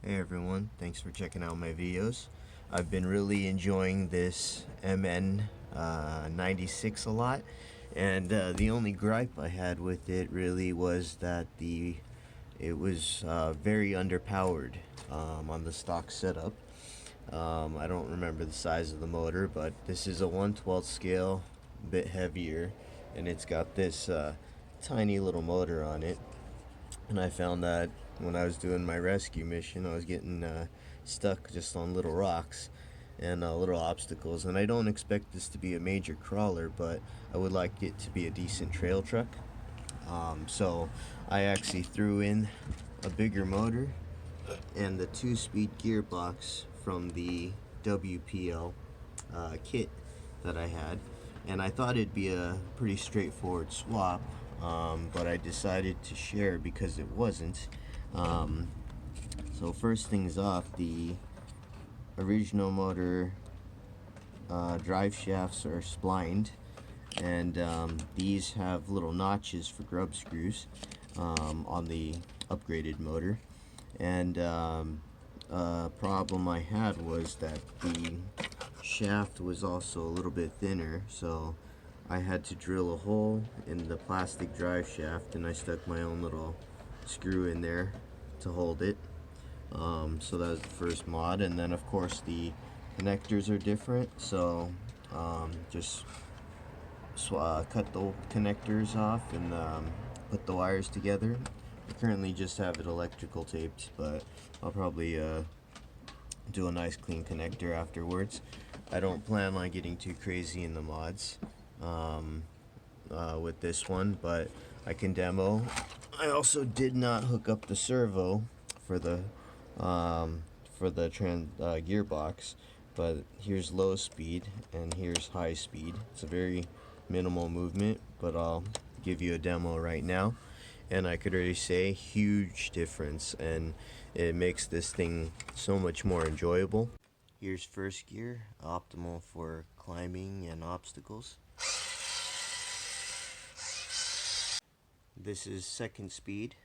Hey everyone, thanks for checking out my videos. I've been really enjoying this MN96 a lot, and the only gripe I had with it really was that it was very underpowered on the stock setup. I don't remember the size of the motor, but this is a 1/12 scale, a bit heavier, and it's got this tiny little motor on it. And I found that when I was doing my rescue mission, I was getting stuck just on little rocks and little obstacles. And I don't expect this to be a major crawler, but I would like it to be a decent trail truck. So I actually threw in a bigger motor and the 2-speed gearbox from the WPL kit that I had, and I thought it'd be a pretty straightforward swap, but I decided to share because it wasn't. So first things off, the original motor drive shafts are splined, and these have little notches for grub screws on the upgraded motor. And problem I had was that the shaft was also a little bit thinner, so I had to drill a hole in the plastic drive shaft, and I stuck my own little screw in there to hold it. So that was the first mod, and then of course the connectors are different, so just cut the connectors off and put the wires together. I currently just have it electrical taped, but I'll probably do a nice clean connector afterwards. I don't plan on getting too crazy in the mods with this one, but I can demo. I also did not hook up the servo for the gearbox, but here's low speed and here's high speed. It's a very minimal movement, but I'll give you a demo right now, and I could already say huge difference, and it makes this thing so much more enjoyable. Here's first gear, optimal for climbing and obstacles. This is second speed,